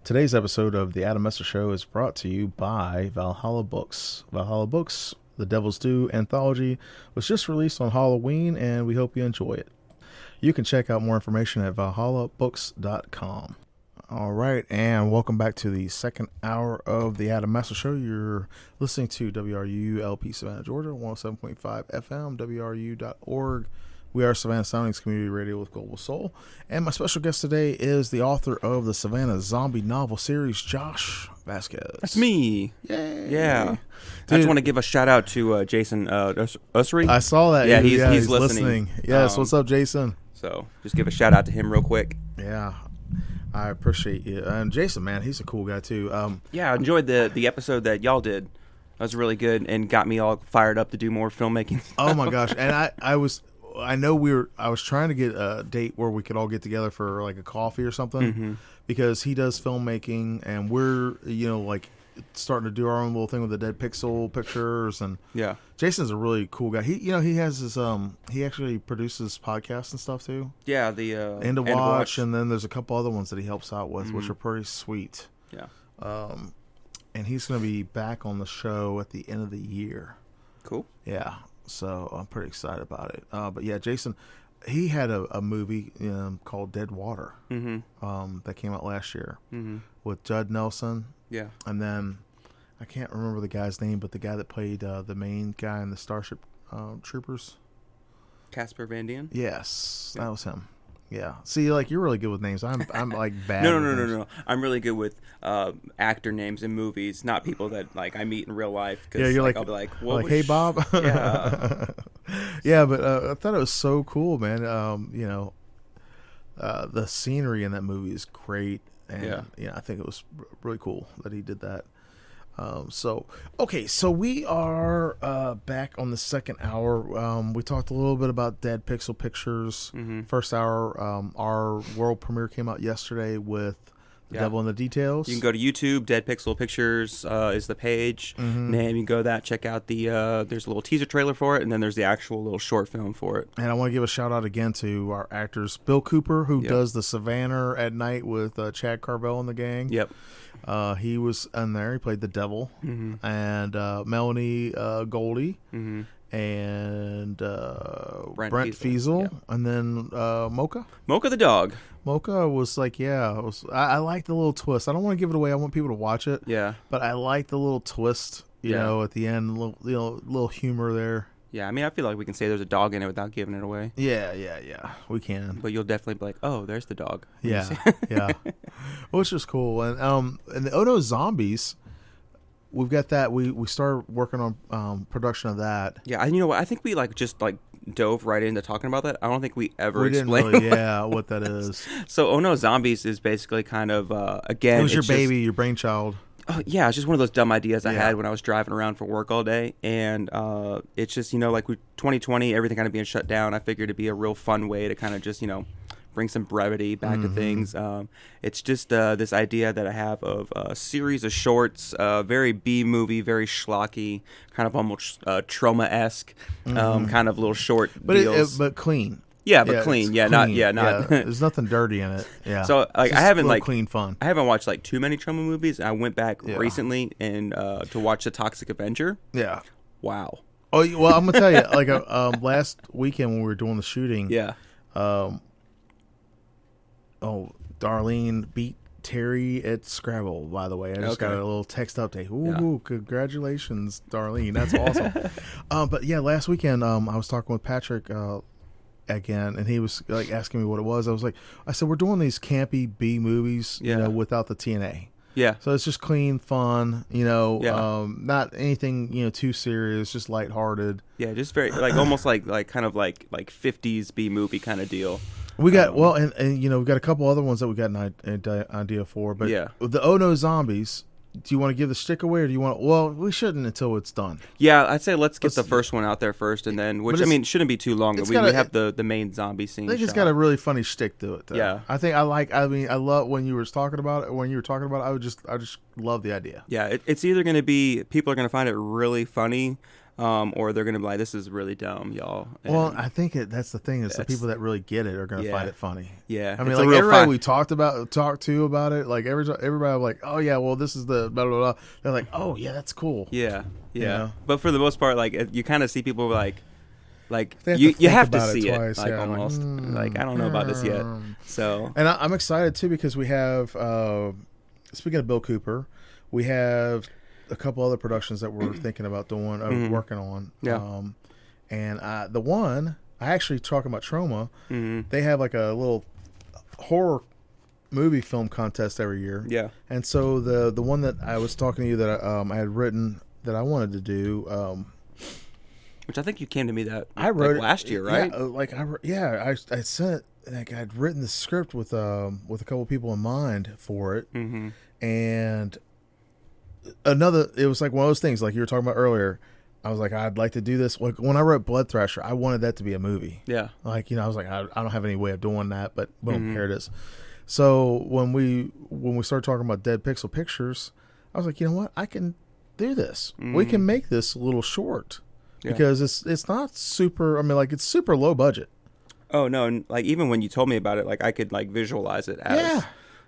Today's episode of The Adam Messer Show is brought to you by Valhalla Books. Valhalla Books, The Devil's Due anthology, was just released on Halloween, and we hope you enjoy it. You can check out more information at valhallabooks.com. All right, and welcome back to the second hour of The Adam Messer Show. You're listening to WRU LP Savannah, Georgia, 107.5 FM, WRU.org. We are Savannah Soundings Community Radio with Global Soul. And my special guest today is the author of the Savannah Zombie Novel Series, Josh Vasquez. That's me. Yay. Yeah. Dude, I just want to give a shout out to Jason Usry. I saw that. Yeah, he's listening. Yes, what's up, Jason? So just give a shout out to him real quick. Yeah, I appreciate you. And Jason, man, he's a cool guy too. Yeah, I enjoyed the episode that y'all did. That was really good and got me all fired up to do more filmmaking. Oh my gosh. And I was trying to get a date where we could all get together for like a coffee or something, because he does filmmaking and we're, like starting to do our own little thing with the Dead Pixel pictures. And Yeah. Jason's a really cool guy. He has his, he actually produces podcasts and stuff too. Yeah. The End of Watch. And then there's a couple other ones that he helps out with, which are pretty sweet. Yeah. And he's going to be back on the show at the end of the year. Cool. Yeah. So I'm pretty excited about it. But yeah, Jason, he had a movie called Dead Water that came out last year with Judd Nelson. Yeah. And then I can't remember the guy's name, but the guy that played the main guy in the Starship Troopers. Casper Van Dien? Yes, that was him. Yeah. See, like, you're really good with names. I'm like bad. No. I'm really good with actor names in movies, not people that like I meet in real life. Yeah, you're like, I'll be like, hey, Bob. Yeah. Yeah, but I thought it was so cool, man. The scenery in that movie is great, and I think it was really cool that he did that. So we are back on the second hour. We talked a little bit about Dead Pixel Pictures. First hour, our world premiere came out yesterday with The Devil in the Details. You can go to YouTube. Dead Pixel Pictures is the page. And then you can go to that, check out the there's a little teaser trailer for it, and then there's the actual little short film for it. And I want to give a shout out again to our actors, Bill Cooper, who does the Savannah at night with Chad Carvel and the gang. Yep. He was in there. He played the devil. And Melanie Goldie. And Brent Fiesel. And then Mocha. Mocha the dog. Mocha was like, I like the little twist. I don't want to give it away. I want people to watch it. Yeah. But I like the little twist, you know, at the end, little humor there. Yeah, I mean, I feel like we can say there's a dog in it without giving it away. Yeah, we can. But you'll definitely be like, oh, there's the dog. Yeah. Which is cool. And the Oh No Zombies, we've got that. We started working on production of that. Yeah, and you know what? I think we just dove right into talking about that. I don't think we ever explained. Didn't really, what that is. So Oh No Zombies is basically kind of again. It was your baby, your brainchild. Yeah, it's just one of those dumb ideas I had when I was driving around for work all day, and it's just 2020, everything kind of being shut down. I figured it'd be a real fun way to kind of just bring some brevity back to things. It's just this idea that I have of a series of shorts, very B-movie, very schlocky, kind of almost trauma-esque, kind of little short deals. But clean. Yeah, but clean. Yeah, clean. not. There's nothing dirty in it. Yeah. So I haven't clean fun. I haven't watched too many trauma movies. I went back recently and to watch The Toxic Avenger. Yeah. Wow. Oh well, I'm gonna tell you. Last weekend when we were doing the shooting. Yeah. Darlene beat Terry at Scrabble. By the way, I just got a little text update. Ooh, congratulations, Darlene. That's awesome. But yeah, last weekend I was talking with Patrick. Again, and he was asking me what it was. I said we're doing these campy B movies, without the TNA. Yeah. So it's just clean fun, not anything too serious, just lighthearted. Yeah, just very almost like kind of like 50s B movie kind of deal. We got and we've got a couple other ones that we got an idea for, but the Oh No Zombies. Do you want to give the stick away, or do you want? Well, we shouldn't until it's done. Yeah, I'd say let's get the first one out there first, and then shouldn't be too long. We have the main zombie scene. I think it's got a really funny shtick to it. Though. Yeah, I think I love when you were talking about it. When you were talking about it, I just love the idea. Yeah, it's either going to be people are going to find it really funny, or they're gonna be like, this is really dumb, y'all. And Well, I think that's the thing is the people that really get it are going to find it funny. Yeah, I mean, like everybody we talked to about it, like everybody was like, oh yeah, well this is the blah blah blah. They're like, oh yeah, that's cool. Yeah. You know? But for the most part, like you kind of see people like you have to see it, like almost like I don't know about this yet. So and I'm excited too because we have speaking of Bill Cooper, we have a couple other productions that we're thinking about doing, working on. Yeah. And the one I actually talking about Trauma, they have like a little horror movie film contest every year. Yeah. And so the one that I was talking to you that I had written that I wanted to do, which I think you came to me that I wrote last year, right? Yeah, I sent like I'd written the script with a couple people in mind for it, and it was like one of those things like you were talking about earlier. I was like, I'd like to do this. Like when I wrote Blood Thrasher, I wanted that to be a movie. Yeah. Like, I was like, I don't have any way of doing that, but boom, here it is. So when we started talking about Dead Pixel Pictures, I was like, you know what? I can do this. We can make this a little short because it's not super. I mean, like it's super low budget. Oh no! And like even when you told me about it, like I could like visualize it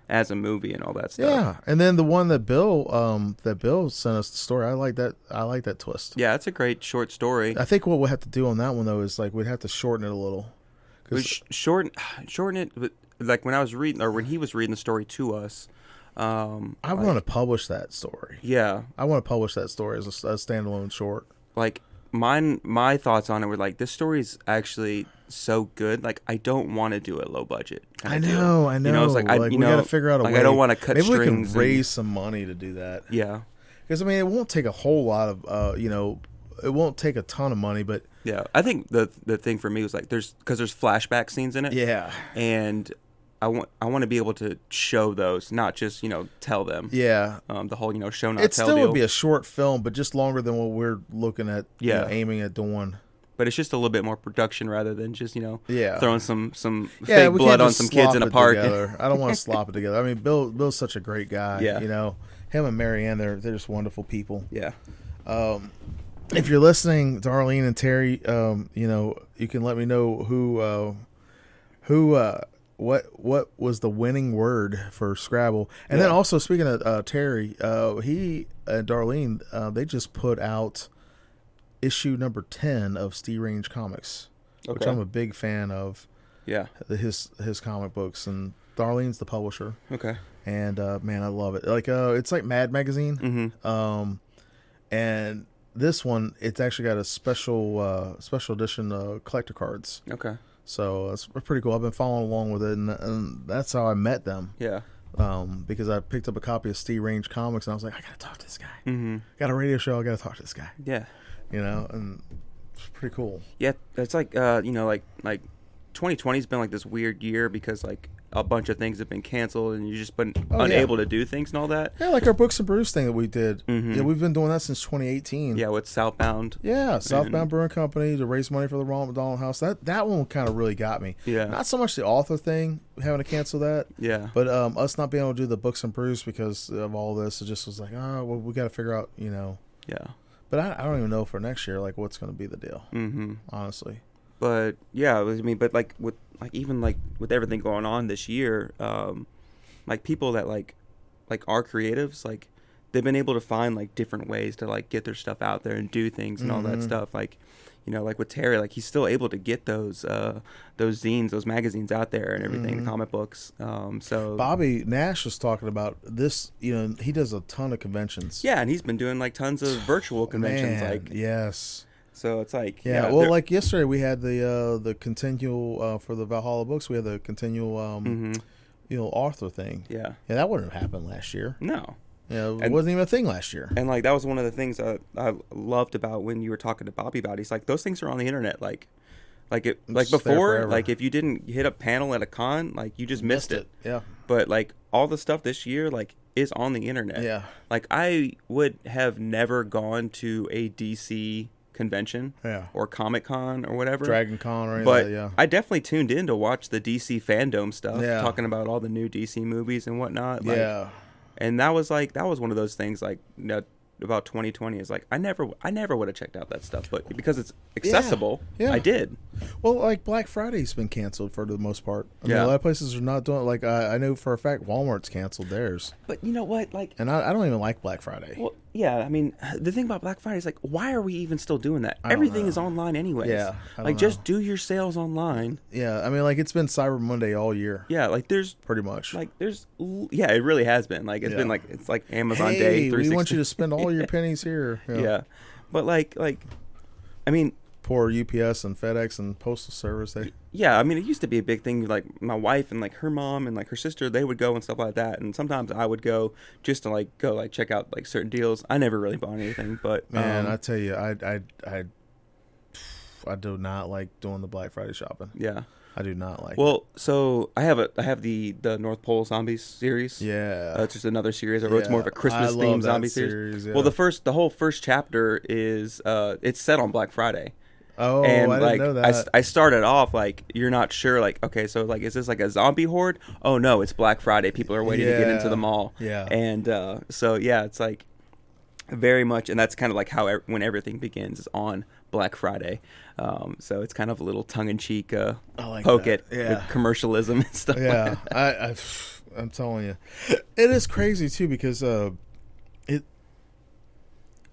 as a movie and all that stuff. Yeah, and then the one that Bill sent us the story. I like that twist. Yeah, that's a great short story. I think what we'll have to do on that one though is like we'd have to shorten it a little. Shorten it. But like when I was reading or when he was reading the story to us. I want to publish that story. Yeah, I want to publish that story as a standalone short. Like my thoughts on it were like this story is actually so good. Like I don't want to do it low budget. I know. You know, it's like we got to figure out a way. I don't want to cut maybe strings. Maybe we can raise some money to do that. Yeah, because I mean it won't take a whole lot of it won't take a ton of money, but yeah, I think the thing for me was like there's flashback scenes in it. Yeah, and I want to be able to show those, not just tell them. Yeah. The whole show not it tell. It still deal. would be a short film, but just longer than what we're looking at. Yeah. Aiming at doing. But it's just a little bit more production rather than just yeah. throwing some fake blood on some kids in a park. I don't want to slop it together. I mean, Bill's such a great guy. Yeah. Him and Marianne, they're just wonderful people. Yeah. If you're listening, Darlene and Terry, you can let me know what was the winning word for Scrabble. And then also speaking of Terry, he and Darlene, they just put out issue number 10 of Steve Range Comics, which I'm a big fan of. Yeah. His comic books, and Darlene's the publisher. Okay. And man, I love it. Like it's like Mad Magazine. And this one, it's actually got a special edition collector cards. Okay. So it's pretty cool. I've been following along with it, and that's how I met them. Yeah. Because I picked up a copy of Steve Range Comics, and I was like, I gotta talk to this guy. Got a radio show. I gotta talk to this guy. Yeah. And it's pretty cool. Yeah, it's like like 2020's been like this weird year because like a bunch of things have been canceled and you've just been unable to do things and all that. Yeah, like our Books and Brews thing that we did. Yeah, we've been doing that since 2018. Yeah, with Southbound. Yeah, Southbound Brewing Company to raise money for the Ronald McDonald House. That one kind of really got me. Yeah. Not so much the author thing, having to cancel that. Yeah. But us not being able to do the Books and Brews because of all this, it just was like, well, we got to figure out, Yeah. But I don't even know for next year, like, what's going to be the deal, honestly. But, yeah, I mean, but, like, with everything going on this year, like, people that, like are creatives, like, they've been able to find, like, different ways to, like, get their stuff out there and do things and all that stuff. Like, like with Terry, like, he's still able to get those zines, those magazines out there and everything, the comic books. So Bobby Nash was talking about this, he does a ton of conventions. Yeah, and he's been doing, like, tons of virtual conventions. Man, like, yes. So it's like... Yeah, well, like yesterday we had the continual, for the Valhalla books, we had the continual, author thing. Yeah. Yeah, that wouldn't have happened last year. No. Yeah, it wasn't even a thing last year. And, like, that was one of the things I loved about when you were talking to Bobby about it. He's like, those things are on the internet. Like before, like, if you didn't hit a panel at a con, like, you just missed it. Yeah. But, like, all the stuff this year, like, is on the internet. Yeah. Like, I would have never gone to a DC convention or Comic-Con or whatever. Dragon Con or anything but like that, yeah. I definitely tuned in to watch the DC fandom stuff, Yeah. talking about all the new DC movies and whatnot. Like, yeah. And that was one of those things, like, about 2020 is like I never would have checked out that stuff, but because it's accessible, I did. Well, like Black Friday's been canceled for the most part. I mean, a lot of places are not doing it. Like I know for a fact Walmart's canceled theirs. But you know what? Like, and I don't even like Black Friday. Well, yeah. I mean, the thing about Black Friday is like, why are we even still doing that? Everything is online anyways. Yeah. Like, just do your sales online. Yeah. I mean, like it's been Cyber Monday all year. Yeah. Like there's pretty much. Like there's it really has been. Like it's been like it's like Amazon Day 360. We want you to spend all your pennies here. Yeah. But like I mean, poor UPS and FedEx and Postal Service. Yeah, I mean, it used to be a big thing. Like my wife and like her mom and like her sister, they would go and stuff like that. And sometimes I would go just to like check out like certain deals. I never really bought anything, but man, I tell you, I do not like doing the Black Friday shopping. Yeah, I do not like. Well, so I have the North Pole Zombies series. Yeah, it's just another series. I wrote it's more of a Christmas themed zombie series. Well, the whole first chapter is it's set on Black Friday. Oh, and I didn't know that. I started off like you're not sure, like, okay, so like is this like a zombie horde? Oh no, it's Black Friday. People are waiting to get into the mall. Yeah. And so yeah, it's like very much, and that's kind of like how when everything begins is on Black Friday. So it's kind of a little tongue in cheek poke at commercialism and stuff. Yeah, like I'm telling you, it is crazy too because I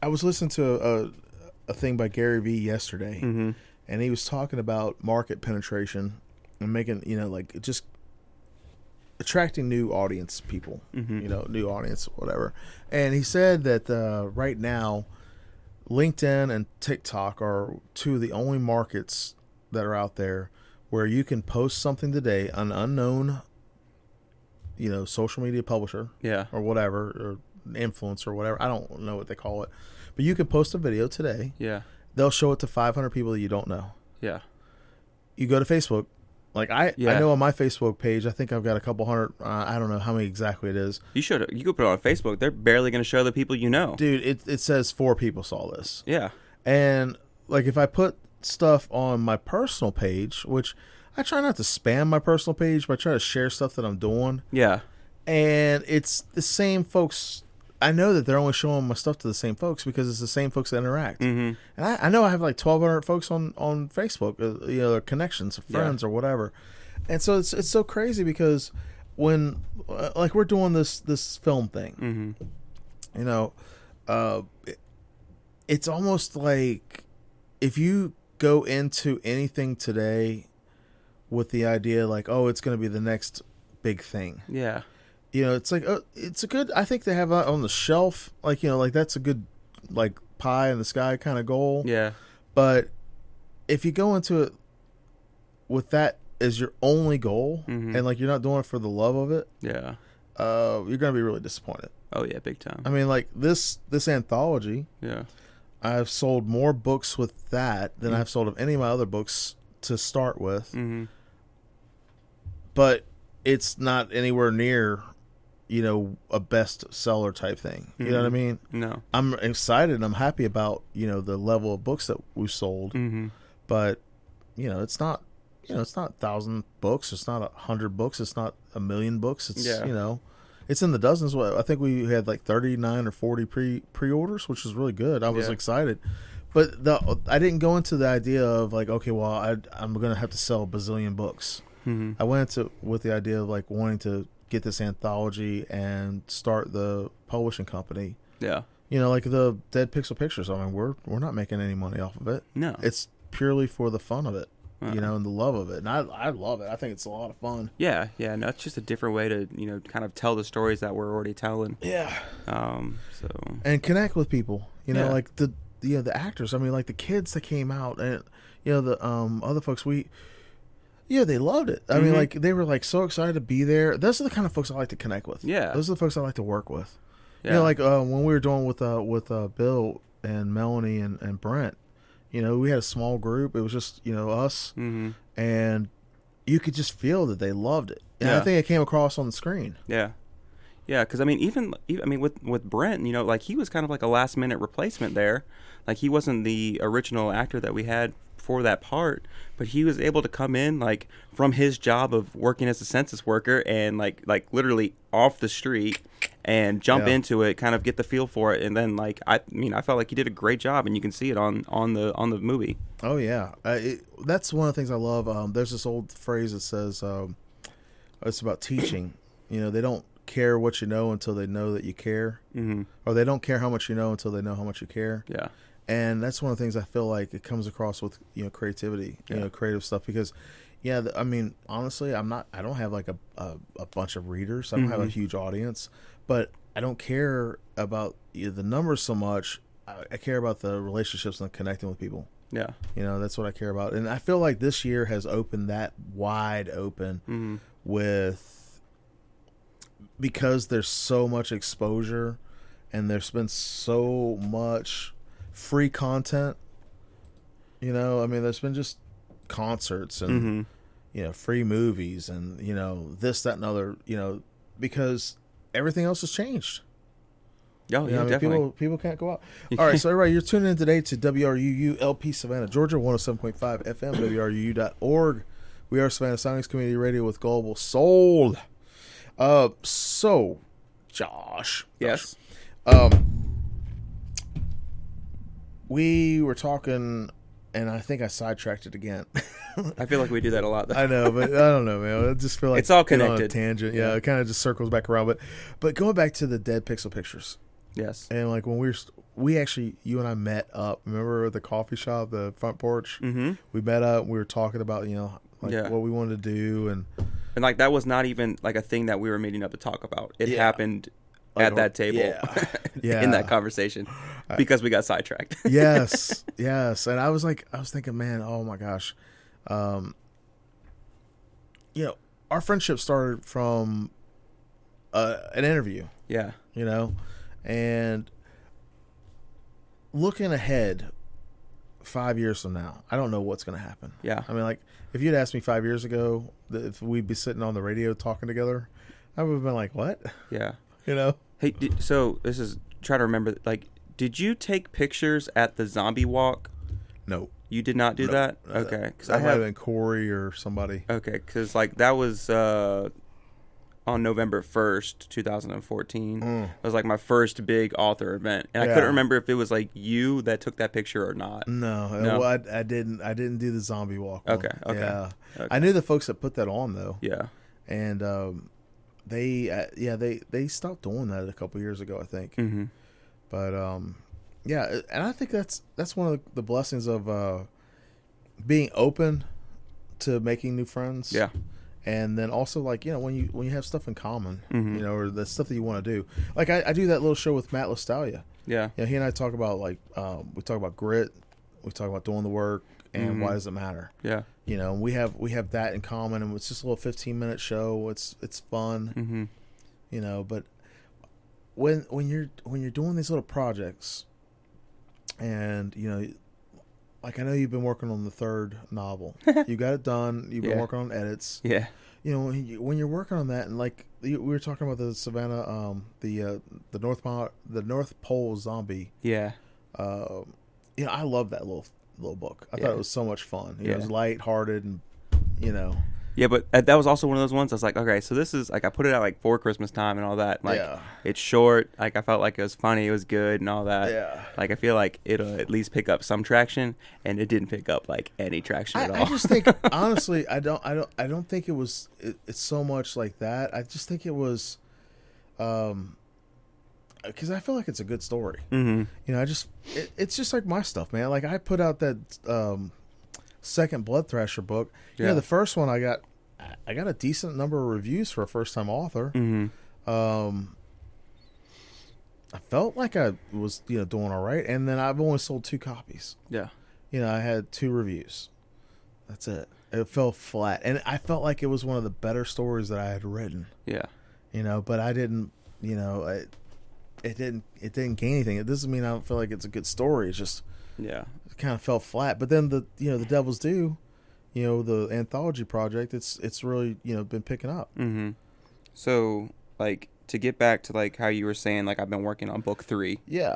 was listening to a thing by Gary Vee yesterday, and he was talking about market penetration and making, like just attracting new audience people, new audience, whatever. And he said that right now, LinkedIn and TikTok are two of the only markets that are out there where you can post something today, an unknown, social media publisher, or whatever, or influencer or whatever. I don't know what they call it. But you can post a video today. Yeah. They'll show it to 500 people that you don't know. Yeah. You go to Facebook. Like I know on my Facebook page, I think I've got a couple hundred. I don't know how many exactly it is. You could put it on Facebook. They're barely going to show the people you know. Dude, it says 4 people saw this. Yeah. And like if I put stuff on my personal page, which I try not to spam my personal page, but I try to share stuff that I'm doing. Yeah. And it's the same folks. I know that they're only showing my stuff to the same folks because it's the same folks that interact. And I know I have like 1,200 folks on Facebook, their connections, friends or whatever. And so it's so crazy because when like we're doing this film thing, it's almost like if you go into anything today with the idea like, oh, it's going to be the next big thing. Yeah. It's like it's a good. I think they have that on the shelf. Like like that's a good like pie in the sky kind of goal. Yeah. But if you go into it with that as your only goal, and like you're not doing it for the love of it, yeah, you're gonna be really disappointed. Oh yeah, big time. I mean, like this anthology. Yeah. I've sold more books with that than I've sold of any of my other books to start with. But it's not anywhere near a bestseller type thing. You know what I mean? No. I'm excited and I'm happy about, the level of books that we've sold. But, it's not, it's not 1,000 books. It's not 100 books. It's not 1,000,000 books. It's, it's in the dozens. I think we had like 39 or 40 pre-orders, which is really good. I was excited. But I didn't go into the idea of like, okay, well, I'm going to have to sell a bazillion books. I went into with the idea of like wanting to get this anthology and start the publishing company. Yeah. Like the Dead Pixel Pictures. I mean, we're not making any money off of it. No. It's purely for the fun of it, and the love of it. And I love it. I think it's a lot of fun. Yeah. Yeah. No, it's just a different way to, kind of tell the stories that we're already telling. Yeah. So. And connect with people, like the actors. I mean, like the kids that came out and, the other folks they loved it. I mean, like they were like so excited to be there. Those are the kind of folks I like to connect with. Yeah, those are the folks I like to work with. Yeah, like when we were doing with Bill and Melanie and Brent. We had a small group. It was just us, and you could just feel that they loved it. And I think it came across on the screen. Yeah, yeah. Because I mean, even with Brent, like he was kind of like a last minute replacement there. Like he wasn't the original actor that we had for that part, but he was able to come in like from his job of working as a census worker and like literally off the street and jump into it, kind of get the feel for it, and then like I felt like he did a great job, and you can see it on the movie. Oh yeah, that's one of the things I love. There's this old phrase that says it's about teaching. They don't care what you know until they know that you care, or they don't care how much you know until they know how much you care. Yeah. And that's one of the things I feel like it comes across with creativity, creative stuff, because honestly, I don't have like a bunch of readers. I don't have a huge audience, but I don't care about the numbers so much. I care about the relationships and connecting with people. Yeah. That's what I care about. And I feel like this year has opened that wide open because there's so much exposure and there's been so much free content. There's been just concerts and free movies and this, that, and other, because everything else has changed. Oh, yeah, definitely. People can't go out. All right, so everybody, you're tuning in today to WRUU LP Savannah, Georgia, 107.5 FM, WRUU.org. We are Savannah Sonics Community Radio with Global Soul. So, Josh. Yes. We were talking, and I think I sidetracked it again. I feel like we do that a lot, though. I know, but I don't know, man. I just feel like it's all connected. On a tangent. Yeah, it kind of just circles back around. But going back to the Dead Pixel Pictures. Yes. And like when we actually, you and I met up. Remember the coffee shop, the front porch? Mm-hmm. We met up. We were talking about what we wanted to do, and like that was not even like a thing that we were meeting up to talk about. It happened at that table, in that conversation, because we got sidetracked. yes, and I was thinking, man, oh my gosh, our friendship started from an interview. Yeah, and looking ahead 5 years from now, I don't know what's going to happen. Yeah, like if you'd asked me 5 years ago if we'd be sitting on the radio talking together, I would have been like, what? Yeah. Hey, so this is try to remember. Like, did you take pictures at the zombie walk? No, you did not do that. Okay, because I might have been Corey or somebody. Okay, because like that was on November 1st, 2014. It was like my first big author event, and I couldn't remember if it was like you that took that picture or not. No. Well, I didn't do the zombie walk one. Okay. Yeah. I knew the folks that put that on though. Yeah. And they stopped doing that a couple years ago, I think. Mm-hmm. But and I think that's one of the blessings of being open to making new friends. Yeah. And then also like when you have stuff in common, or the stuff that you want to do. Like I do that little show with Matt LaStalia. Yeah. He and I talk about we talk about grit, we talk about doing the work, and why does it matter? Yeah. We have that in common, and it's just a little 15-minute show. It's fun. But when you're doing these little projects, and like I know you've been working on the third novel. You got it done. You've been working on edits. Yeah. When you're working on that, and like we were talking about the Savannah, the North Pole Zombie. Yeah. I love that little book. I thought it was so much fun. It was lighthearted, and Yeah, but that was also one of those ones I was like, okay, so this is like I put it out like for Christmas time and all that. Like it's short. Like I felt like it was funny, it was good and all that. Yeah. Like I feel like it'll at least pick up some traction, and it didn't pick up like any traction at all. I just think honestly, I don't think it was it's so much like that. I just think it was because I feel like it's a good story. Mm-hmm. It's just like my stuff, man. Like I put out that second Blood Thrasher book. The first one I got a decent number of reviews for a first time author. I felt like I was doing all right, and then I've only sold 2 copies. Yeah. I had 2 reviews. That's it. It fell flat, and I felt like it was one of the better stories that I had written. Yeah. But I didn't. It didn't gain anything. It doesn't mean I don't feel like it's a good story. It's just it kind of fell flat. But then the Devil's Due, the anthology project, it's really been picking up. Mm-hmm. So like to get back to like how you were saying, like I've been working on book 3. Yeah.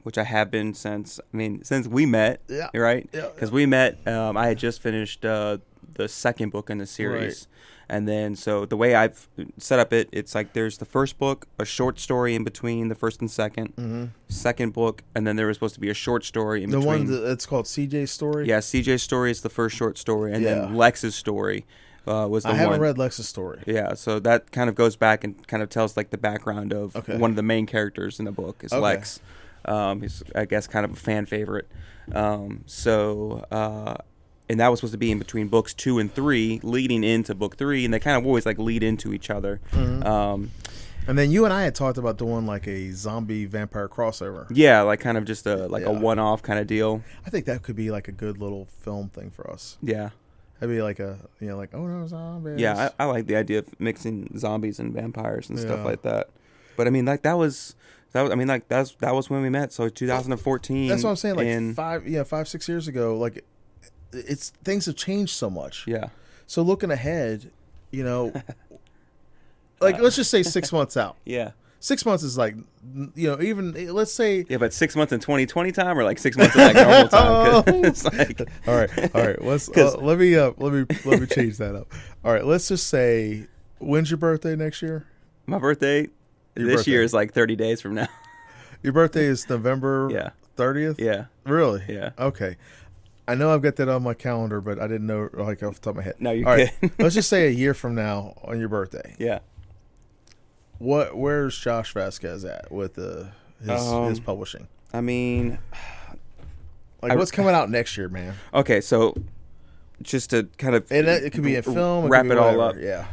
which I have been since we met. Yeah. Right. Yeah. Because we met. I had just finished the second book in the series. Right. And then, so the way I've set up it's like there's the first book, a short story in between the first and second, second book, and then there was supposed to be a short story in between. The one that's called CJ's story? Yeah, CJ's story is the first short story, and then Lex's story was the one. I haven't read Lex's story. Yeah, so that kind of goes back and kind of tells like the background of one of the main characters in the book is Lex. He's, I guess, kind of a fan favorite. And that was supposed to be in between books 2 and 3, leading into book 3, and they kind of always like lead into each other. And then you and I had talked about doing like a zombie vampire crossover. Yeah, like kind of just a one-off kind of deal. I think that could be like a good little film thing for us. Yeah, that'd be like a like, oh no, zombies. Yeah, I like the idea of mixing zombies and vampires and stuff like that. But I mean, like that was when we met. So 2014. That's what I'm saying. Like 5-6 years ago. Like things have changed so much. Yeah. So looking ahead, like let's just say 6 months out. Yeah. 6 months is like, even let's say. Yeah, but 6 months in 2020 time, or like 6 months in like normal time. 'Cause it's like... all right. Let me change that up. All right, let's just say, when's your birthday next year? My birthday this year is like 30 days from now. Your birthday is November 30th? Yeah. Really? Yeah. Okay. I know I've got that on my calendar, but I didn't know like off the top of my head. No, you're good. Right, let's just say a year from now on your birthday. Yeah. Where's Josh Vasquez at with his publishing? I mean, like what's coming out next year, man? Okay, so just to kind of it could be a film, wrap it all up. Yeah.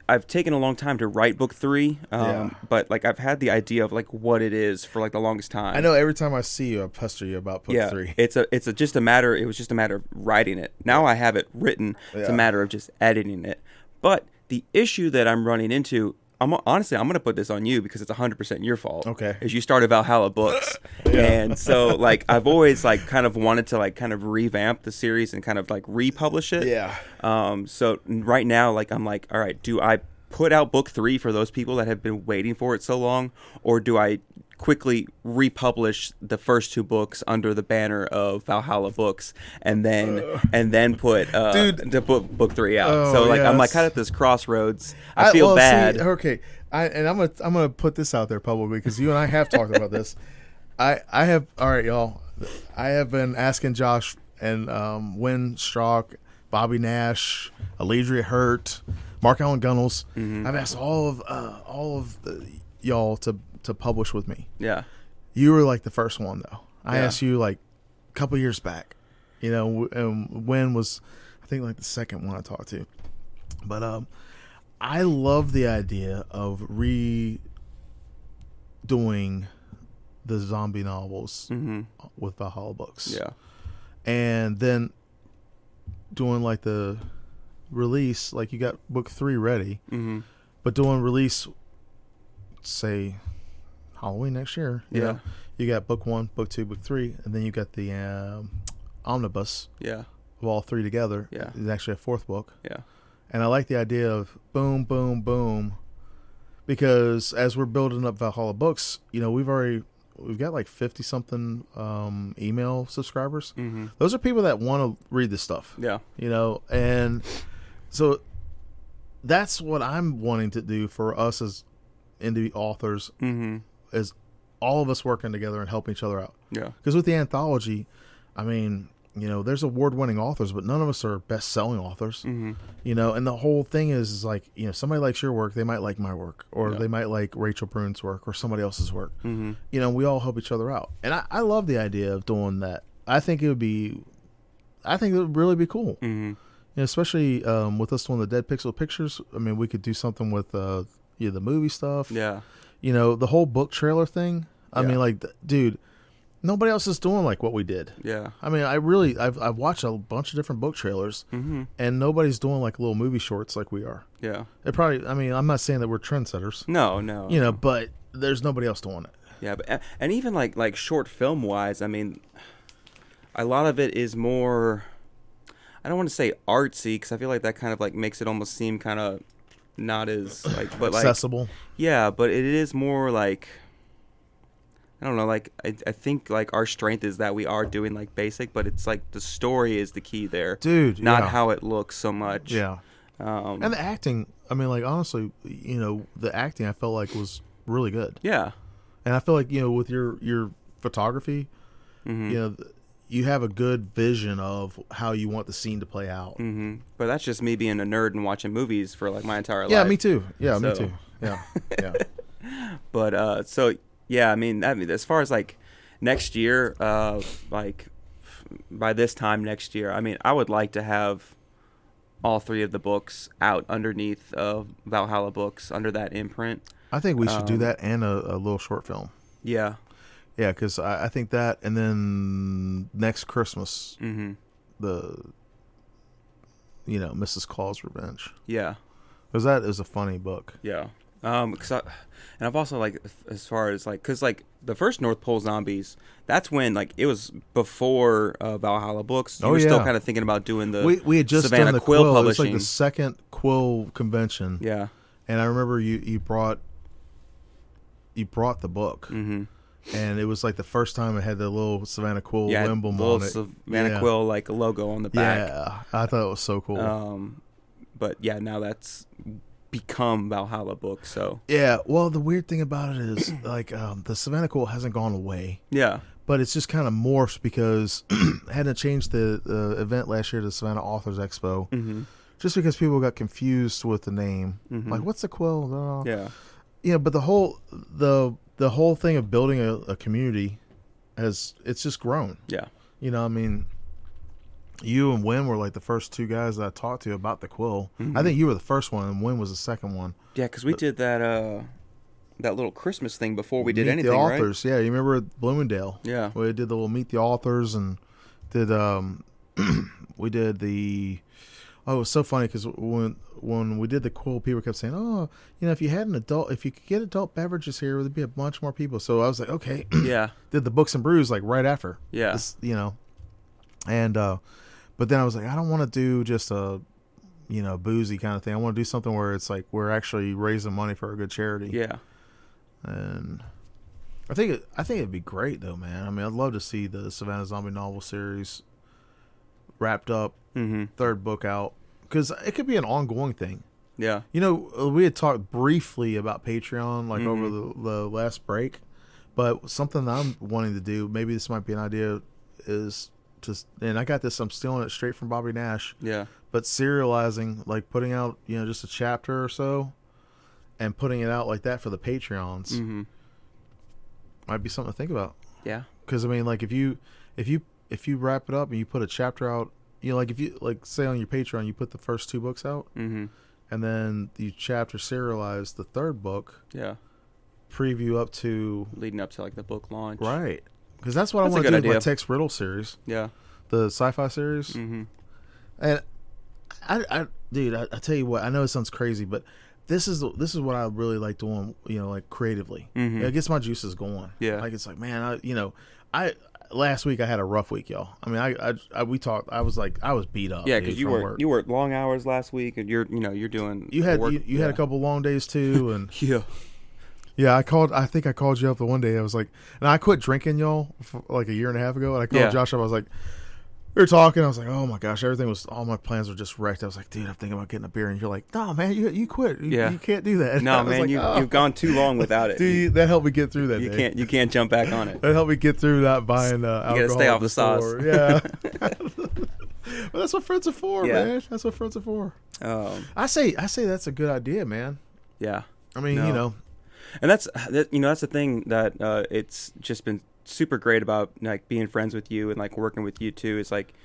I've taken a long time to write book 3, but like I've had the idea of like what it is for like the longest time. I know every time I see you, I pester you about book 3. It was just a matter of writing it. Now I have it written. It's a matter of just editing it. But the issue that I'm running into, I'm going to put this on you because it's 100% your fault. Okay. Is you started Valhalla Books. And so like I've always like kind of wanted to like kind of revamp the series and kind of like republish it. Yeah. So right now like I'm like, all right, do I put out book 3 for those people that have been waiting for it so long, or do I quickly republish the first 2 books under the banner of Valhalla Books and then put the book 3 out? So like I'm like kind of at this crossroads. I feel bad. Okay, I'm gonna put this out there publicly because you and I have talked about this. I have, all right, y'all. I have been asking Josh and Wynn Strock, Bobby Nash, Alidria Hurt, Mark Allen Gunnels. I've asked all of y'all to publish with me. Yeah. You were like the first one though. I asked you like a couple years back. And Wynn was, I think, like the second one I talked to. But I love the idea of redoing the zombie novels with Valhalla Books. Yeah. And then doing like the release, like you got book 3 ready, but doing release, say, Halloween next year. You know? You got book 1, book 2, book 3, and then you got the omnibus. Yeah. Of all 3 together. Yeah. It's actually a 4th book. Yeah. And I like the idea of boom, boom, boom, because as we're building up Valhalla Books, we've got like 50 something email subscribers. Those are people that want to read this stuff. Yeah. And so that's what I'm wanting to do for us as indie authors, is all of us working together and helping each other out. Yeah. Because with the anthology, I mean, there's award-winning authors, but none of us are best-selling authors. And the whole thing is like, somebody likes your work, they might like my work, or they might like Rachel Brune's work or somebody else's work. We all help each other out. And I love the idea of doing that. I think it would really be cool. Especially with us doing the Dead Pixel Pictures. I mean, we could do something with the movie stuff. Yeah. The whole book trailer thing. I mean, like, dude, nobody else is doing like what we did. Yeah. I mean, I've watched a bunch of different book trailers, and nobody's doing like little movie shorts like we are. Yeah. I'm not saying that we're trendsetters. No. But there's nobody else doing it. Yeah, and even like short film wise, I mean, a lot of it is more, I don't want to say artsy, because I feel like that kind of like makes it almost seem kind of not as like, but like accessible. Yeah, but it is more like, I don't know, like I think like our strength is that we are doing like basic, but it's like the story is the key there, dude. not Yeah. how it looks so much. Yeah. And the acting, I mean, like, honestly, the acting I felt like was really good. Yeah. And I feel like, with your photography, you have a good vision of how you want the scene to play out. Mm-hmm. But that's just me being a nerd and watching movies for like my entire life. Yeah, me too. Yeah, So. me too. Yeah, yeah. But so yeah, I mean, as far as like next year, like by this time next year, I mean, I would like to have all 3 of the books out underneath Valhalla Books under that imprint. I think we should do that and a little short film. Yeah. Yeah, because I think that, and then next Christmas, the Mrs. Claus Revenge. Yeah. Because that is a funny book. Yeah. And I've also like, as far as like, because like the first North Pole Zombies, that's when like it was before Valhalla Books. You were still kind of thinking about doing the we had just Savannah done the Quill Quill. It was publishing. like the second Quill convention. Yeah. And I remember you brought the book. Mm-hmm. And it was like the first time it had the little Savannah Quill emblem little on it. Savannah Quill like logo on the back. Yeah, I thought it was so cool. But yeah, now that's become Valhalla Books. So yeah, well, the weird thing about it is like the Savannah Quill hasn't gone away. Yeah. But it's just kind of morphed because I had to change the event last year to Savannah Authors Expo. Mm-hmm. Just because people got confused with the name. Mm-hmm. Like, what's a quill? Yeah. Yeah, but the whole thing of building a community it's just grown. Yeah. I mean, you and Wynn were like the first 2 guys that I talked to about the quill. Mm-hmm. I think you were the first one and Wynn was the second one. Yeah, because we did that little Christmas thing before we did anything, the right? authors. Yeah, you remember at Bloomingdale? Yeah. We did the little meet the authors and did we did the. Oh, it was so funny because when we did the quill, people kept saying, "Oh, if you could get adult beverages here, there'd be a bunch more people." So I was like, "Okay." Yeah. Did the books and brews like right after. Yeah. This, and but then I was like, I don't want to do just a boozy kind of thing. I want to do something where it's like we're actually raising money for a good charity. Yeah. And I think it'd be great though, man. I mean, I'd love to see the Savannah Zombie Novel Series wrapped up. Mm-hmm. 3rd book out, because it could be an ongoing thing. Yeah. We had talked briefly about Patreon like over the last break, but something that I'm wanting to do, maybe this might be an idea, is just, and I got this, I'm stealing it straight from Bobby Nash. Yeah. But serializing, like putting out just a chapter or so, and putting it out like that for the Patreons, might be something to think about. Yeah. Because I mean, like if you wrap it up and you put a chapter out. Like if you say on your Patreon, you put the first 2 books out, and then you chapter serialize the 3rd book. Yeah. Preview up to leading up to like the book launch. Right. Because that's what I want to do with my Tex Riddle series. Yeah. The sci-fi series. Mm-hmm. And I tell you what, I know it sounds crazy, but this is what I really like doing. Like creatively, it gets my juices going. Yeah. Like it's like, man, last week I had a rough week, y'all. I mean, we talked. I was beat up. Yeah, because you worked long hours last week, and you're doing. You had had a couple long days too, and yeah. I think I called you up the one day. I was like, and I quit drinking, y'all, for like a year and a half ago, and I called Josh up. I was like, we were talking. I was like, oh my gosh, all my plans were just wrecked. I was like, dude, I'm thinking about getting a beer, and you're like, no, man, you quit. You can't do that. No, man, like, you've gone too long without it. Dude, that helped me get through that. You can't jump back on it. That helped me get through not buying alcohol. You gotta stay off the sauce. Yeah. Well, that's what friends are for, man. That's what friends are for. I say that's a good idea, man. Yeah. I mean, and that's the thing that it's just been super great about like being friends with you and like working with you too. Is like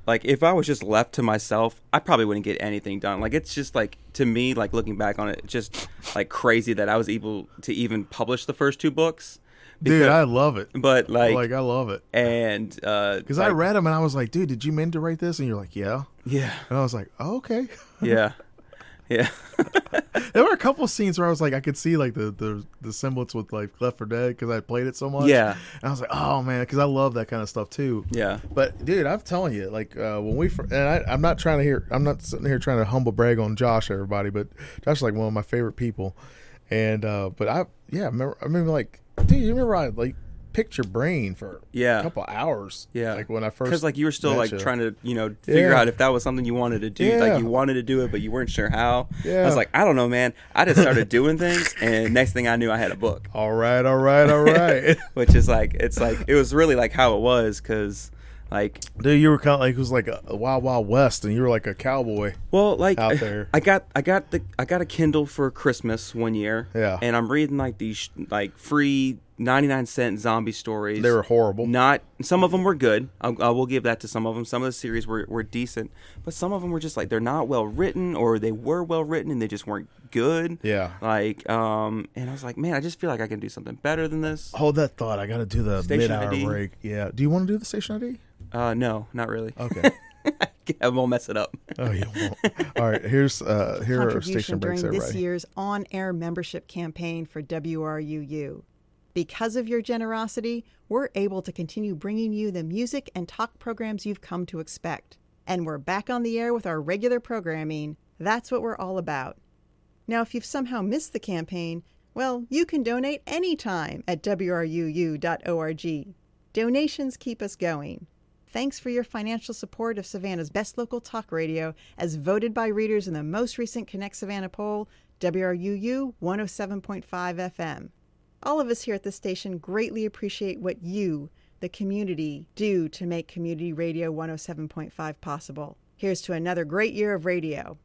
if I was just left to myself, I probably wouldn't get anything done. Like it's just like, to me, like looking back on it, just like crazy that I was able to even publish the first 2 books. Dude, I love it. But like I love it. And because I read them and I was like, dude, did you mean to write this? And you're like, yeah. And I was like, oh, okay. Yeah. There were a couple of scenes where I was like, I could see like the semblance with like Left 4 Dead because I played it so much. Yeah. And I was like, oh man, because I love that kind of stuff too. Yeah. But dude, I'm telling you, like when I'm not sitting here trying to humble brag on Josh, everybody, but Josh is like one of my favorite people. And but I remember like Dude, you remember I like picked your brain for a couple hours. Yeah. Like when I first. Because like you were still like trying to, figure Yeah. out if that was something you wanted to do. Yeah. Like you wanted to do it, but you weren't sure how. Yeah. I was like, I don't know, man. I just started doing things, and next thing I knew, I had a book. All right. Which is like, it was really like how it was, because like, dude, you were kind of like, it was like a Wild Wild West, and you were like a cowboy. Well, like out there. I got a Kindle for Christmas one year. Yeah. And I'm reading like these like free 99-cent zombie stories. They were horrible. Some of them were good. I will give that to some of them. Some of the series were decent, but some of them were just like they're not well written, or they were well written and they just weren't good. Yeah. Like and I was like, man, I just feel like I can do something better than this. Hold that thought. I got to do the Station mid-hour ID? break. Yeah. Do you want to do the station ID? No, not really. Okay. I won't mess it up. Oh, you won't. All right. Here are our Contribution station breaks. during this Everybody. year's on-air membership campaign for WRUU. Because of your generosity, we're able to continue bringing you the music and talk programs you've come to expect. And we're back on the air with our regular programming. That's what we're all about. Now, if you've somehow missed the campaign, well, you can donate anytime at WRUU.org. Donations keep us going. Thanks for your financial support of Savannah's best local talk radio, as voted by readers in the most recent Connect Savannah poll, WRUU 107.5 FM. All of us here at the station greatly appreciate what you, the community, do to make Community Radio 107.5 possible. Here's to another great year of radio.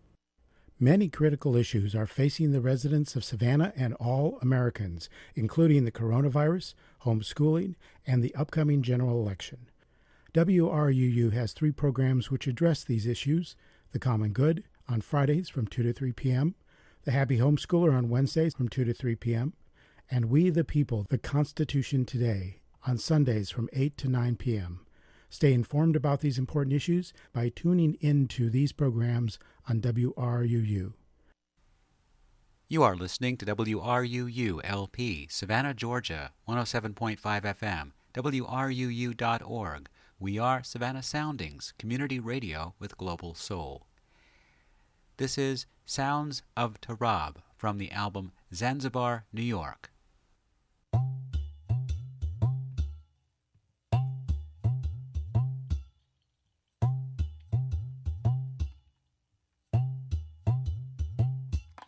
Many critical issues are facing the residents of Savannah and all Americans, including the coronavirus, homeschooling, and the upcoming general election. WRUU has 3 programs which address these issues: The Common Good on Fridays from 2 to 3 p.m., The Happy Homeschooler on Wednesdays from 2 to 3 p.m., and We the People, The Constitution Today on Sundays from 8 to 9 p.m. Stay informed about these important issues by tuning into these programs on WRUU. You are listening to WRUU LP, Savannah, Georgia, 107.5 FM, WRUU.org. We are Savannah Soundings, community radio with global soul. This is Sounds of Tarab from the album Zanzibar, New York.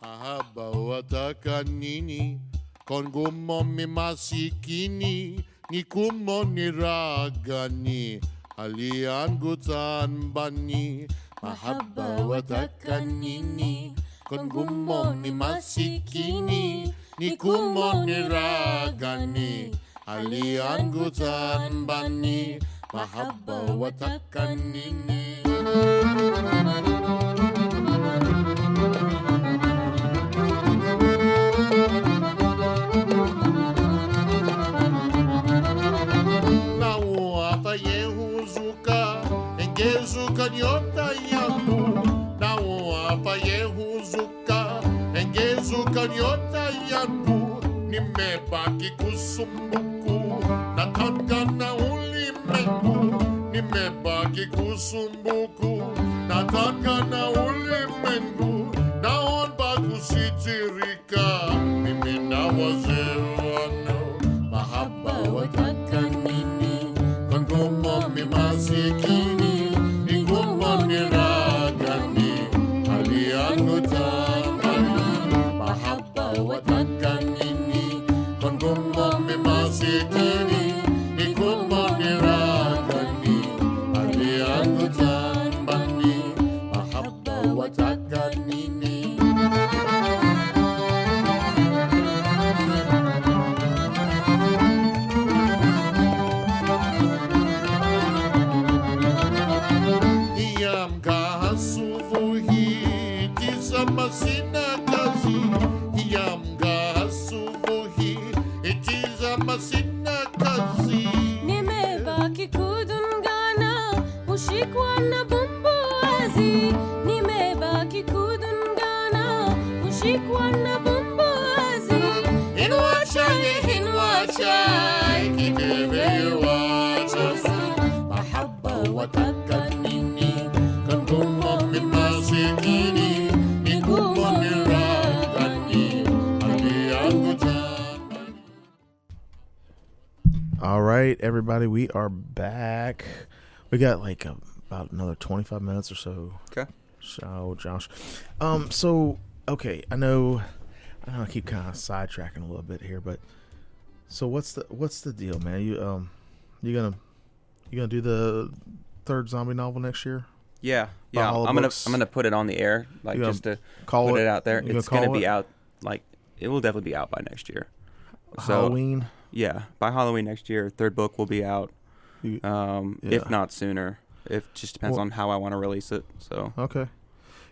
Mahaba wataka nini kongumo mimasikini nikumo niragani aliangutan bani. Mahaba wataka nini kongumo mimasikini nikumo niragani aliangutan bani. Mahaba wataka nini. Engezuka nyota yangu naoa payehuzuka, engezuka nyota yangu, nimebaki kusumbuku nataka na ulimwengu, nimebaki kusumbuku nataka na ulimwengu, naomba kusitirika mimi na wazee wano. Mahaba wataka nini kongumo mimasikini nikumo niragani aliangutamani. Mahaba wataka nini kongumo mimasikini nikumo niragani aliangutamani. Mahaba wataka nini. Sina kazi yamga subuhi itizama sina kazi, nimebaki kudungana ushikwa na bumbuazi, nimebaki kudungana ushikwa na bumbuazi. Inwacha kidewewacha. Mahaba wataka nini kangumo mimasikini right, everybody, we are back. We got like about another 25 minutes or so. Okay. So, Josh, so okay, I know I keep kind of sidetracking a little bit here, but so what's the deal, man? You gonna do the third zombie novel next year? Yeah. Valhalla I'm books? gonna put it on the air, like You gonna just to call put it? it out there. You gonna It's gonna call be it? out. Like it will definitely be out by next year. So Halloween. yeah, by Halloween next year, third book will be out. Yeah. If not sooner. It just depends Well- on how I want to release it. So Okay.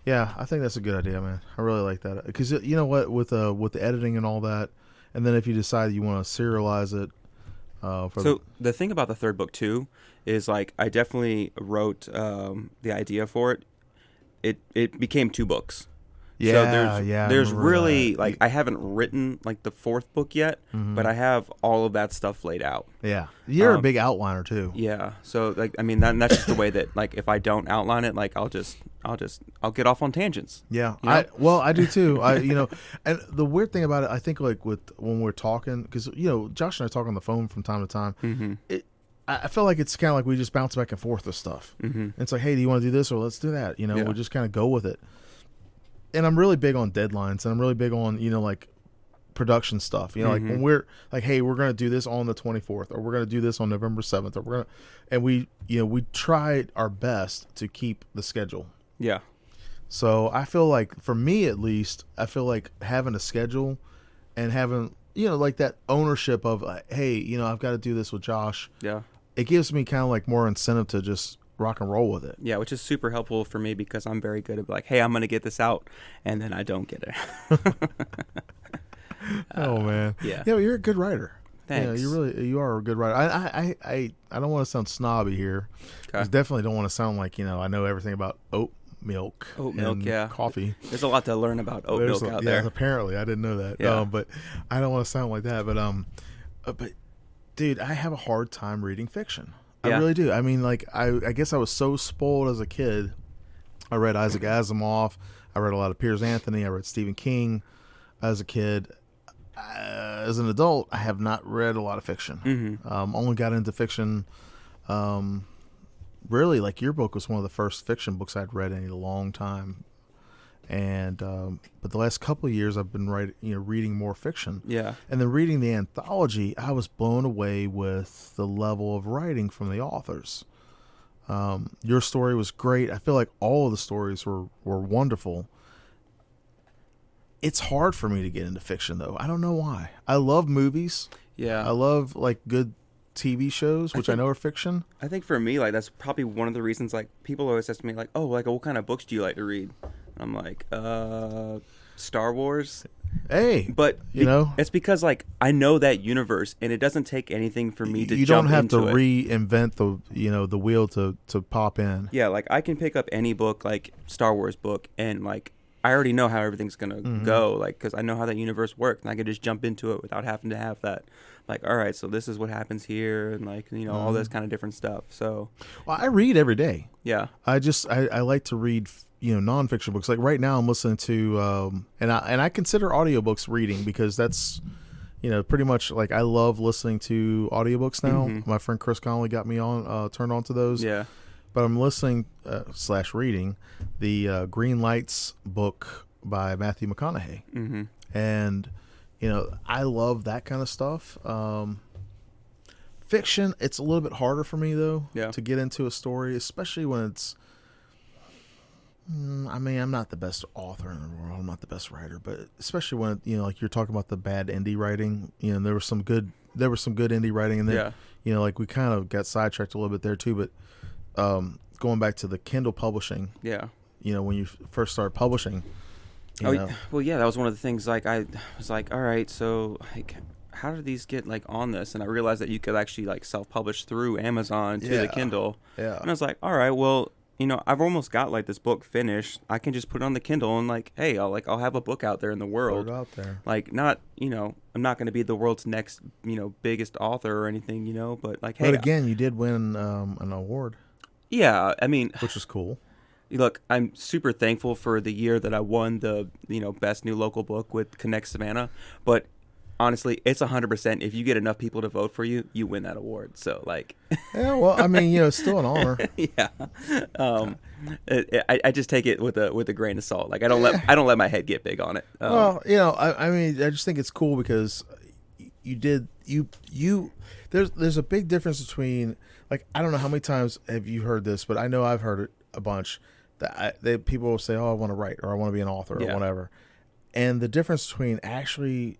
Yeah, I think that's a good idea, man. I really like that because you know what, with the editing and all that, and then if you decide you want to serialize it, So the thing about the third book too is like I definitely wrote the idea for it. It became 2 books. yeah, So I there's remember really that. like I haven't written like the 4th book yet, but I have all of that stuff laid out. Yeah, you're a big outliner too. Yeah. So like I mean that's just the way that like if I don't outline it, like I'll get off on tangents. Yeah, You know? I do too. And the weird thing about it, I think like when we're talking, because Josh and I talk on the phone from time to time. I feel like it's kind of like we just bounce back and forth with stuff. And it's like, hey, do you want to do this or let's do that? Yeah. We'll just kind of go with it. And I'm really big on deadlines, and I'm really big on like production stuff. Like when we're like, hey, we're gonna do this on the 24th, or we're gonna do this on November 7th, or we tried our best to keep the schedule. Yeah. So I feel like, for me at least, I feel like having a schedule and having, like that ownership of, hey, I've got to do this with Josh. Yeah. It gives me kind of like more incentive to just rock and roll with it. Yeah, which is super helpful for me because I'm very good at like, hey, I'm gonna get this out, and then I don't get it. Oh man. yeah. Yeah, but you're a good writer. Thanks. Yeah, you are a good writer. I don't want to sound snobby here. Okay. I definitely don't want to sound like, I know everything about oat milk. Oat milk, and yeah. coffee. There's a lot to learn about oat There's milk out yeah, there. apparently I didn't know that. Yeah. But I don't want to sound like that. But dude, I have a hard time reading fiction. I Yeah. really do. I mean, like I guess I was so spoiled as a kid. I read Isaac Asimov. I read a lot of Piers Anthony. I read Stephen King as a kid. As an adult, I have not read a lot of fiction. Only got into fiction. Really, like your book was one of the first fiction books I'd read in a long time. And but the last couple of years, I've been reading more fiction. Yeah. And then reading the anthology, I was blown away with the level of writing from the authors. Your story was great. I feel like all of the stories were wonderful. It's hard for me to get into fiction, though. I don't know why. I love movies. Yeah. I love like good TV shows, which I know are fiction. I think for me, like that's probably one of the reasons. Like people always ask me, like, "Oh, like what kind of books do you like to read?" I'm like, Star Wars. Hey, But know, it's because like I know that universe, and it doesn't take anything for me to. you jump don't have to into it. reinvent the wheel to pop in. Yeah, like I can pick up any book, like Star Wars book, and like I already know how everything's gonna go, like because I know how that universe works, and I can just jump into it without having to have that. Like, all right, so this is what happens here, and like all this kind of different stuff. So, Well, I read every day. yeah, I like to read nonfiction books. Like right now I'm listening to and I consider audiobooks reading because that's pretty much like I love listening to audiobooks now. My friend Chris Connolly got me turned on to those. yeah, But I'm listening / reading the Green Lights book by Matthew McConaughey. And I love that kind of stuff. Fiction, it's a little bit harder for me though to get into a story, especially when it's I mean, I'm not the best author in the world. I'm not the best writer, but especially when like you're talking about the bad indie writing. There was some good indie writing, and then like we kind of got sidetracked a little bit there too. But going back to the Kindle publishing, when you first started publishing, well, yeah, that was one of the things. Like I was like, all right, so like, how did these get like on this? And I realized that you could actually like self-publish through Amazon to the Kindle. Yeah, and I was like, all right, well. I've almost got like this book finished. I can just put it on the Kindle and like, hey, I'll have a book out there in the world. Put it out there. Like not, I'm not going to be the world's next, biggest author or anything, but like, hey. But again, you did win an award. Yeah, I mean, which is cool. Look, I'm super thankful for the year that I won the, best new local book with Connect Savannah, but honestly, it's 100%. If you get enough people to vote for you, you win that award. So like, Yeah, well, I mean, it's still an honor. yeah. I just take it with a grain of salt. Like I don't let my head get big on it. Well, I mean, I just think it's cool because there's a big difference between, like, I don't know how many times have you heard this, but I know I've heard it a bunch that people will say, oh, I want to write, or I want to be an author, or whatever. And the difference between actually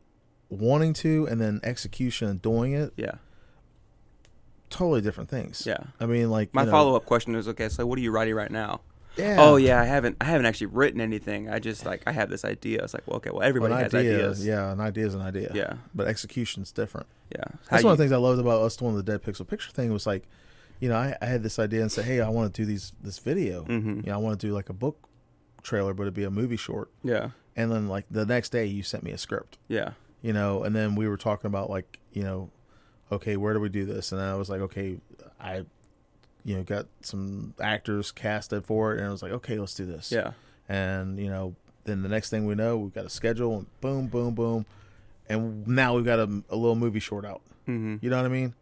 wanting to and then execution and doing it, totally different things. Yeah. I mean, like, my follow-up question is, okay, so what are you writing right now? Yeah. Oh yeah, I haven't actually written anything. I just I have this idea. It's like, well, okay, well, everybody has ideas. Yeah, an idea is an idea. Yeah. But execution's different. Yeah. That's one of the things I loved about us doing the Dead Pixel Picture thing was like, I had this idea and said, hey, I want to do this video. Mm-hmm. I want to do like a book trailer, but it'd be a movie short. Yeah. And then like the next day you sent me a script. Yeah. And then we were talking about like, okay, where do we do this? And I was like, okay, I got some actors casted for it, and I was like, okay, let's do this. Yeah. And then the next thing we know, we've got a schedule, and boom, boom, boom, and now we've got a little movie short out. Mm-hmm. You know what I mean?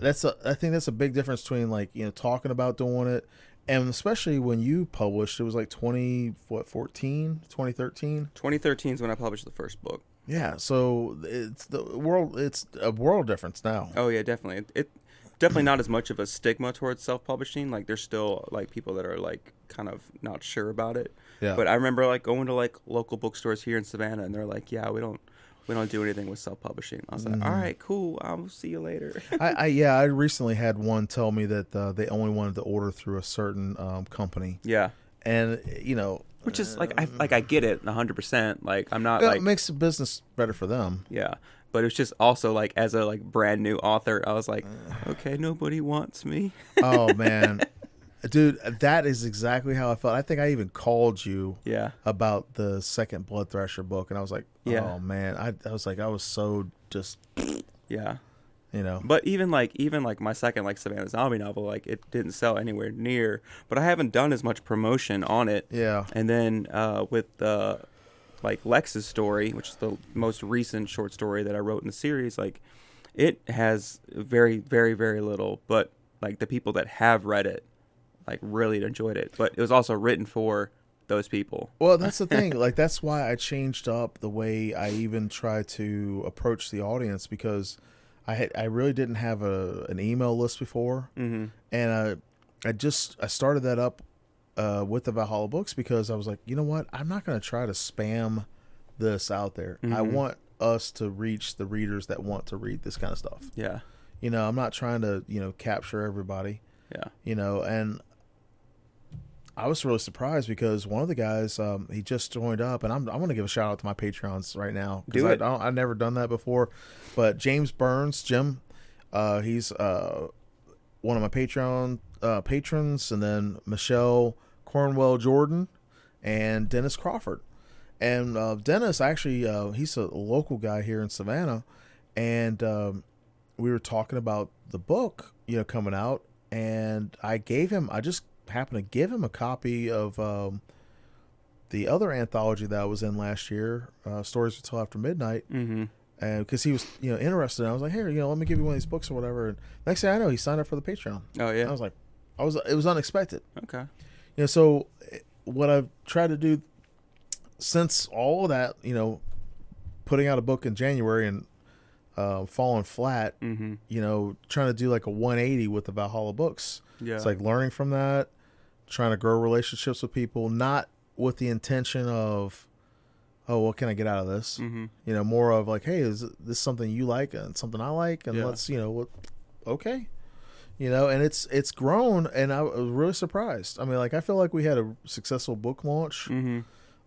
I think that's a big difference between like talking about doing it, and especially when you published. It was like 2013. 2013 is when I published the first book. Yeah, so it's a world difference now. Oh yeah, definitely. It definitely not as much of a stigma towards self-publishing. Like there's still like people that are like kind of not sure about it. Yeah. But I remember like going to like local bookstores here in Savannah, and they're like, yeah, we don't do anything with self-publishing. I was like, all right, cool. I'll see you later. I recently had one tell me that they only wanted to order through a certain company. Yeah. And which is like I get it 100%. Like I'm not it makes the business better for them. Yeah. But it's just also like as a like brand new author, I was like, okay, nobody wants me. Oh man, dude, that is exactly how I felt. I think I even called you about the second Blood Thrasher book, and I was like, oh man, I was like, I was so just But even like my second like Savannah Zombie novel, like it didn't sell anywhere near. But I haven't done as much promotion on it. Yeah. And then with like Lex's story, which is the most recent short story that I wrote in the series, like it has very, very, very little, but like the people that have read it like really enjoyed it. But it was also written for those people. Well, that's the thing. Like that's why I changed up the way I even try to approach the audience, because I really didn't have an email list before, and I started that up with the Valhalla books because I was like, you know what? I'm not going to try to spam this out there. I want us to reach the readers that want to read this kind of stuff. Yeah. I'm not trying to, capture everybody. Yeah. And I was really surprised because one of the guys, he just joined up, and I'm going to give a shout out to my Patreons right now. Do it. I've never done that before, but James Burns, Jim, he's one of my Patreon patrons, and then Michelle Cornwell Jordan and Dennis Crawford. And Dennis actually he's a local guy here in Savannah, and we were talking about the book coming out, and I just happened to give him a copy of the other anthology that I was in last year, Stories Until After Midnight, and because he was interested, I was like, here, let me give you one of these books or whatever. And next thing I know, he signed up for the Patreon. Oh yeah. I was like, it was unexpected. Okay. So what I've tried to do since all of that, putting out a book in January and falling flat, trying to do like a 180 with the Valhalla books. Yeah. It's like learning from that, trying to grow relationships with people, not with the intention of, oh, what can I get out of this? More of like, hey, is this something you like and something I like? And let's, okay. And it's grown, and I was really surprised. I mean, like, I feel like we had a successful book launch.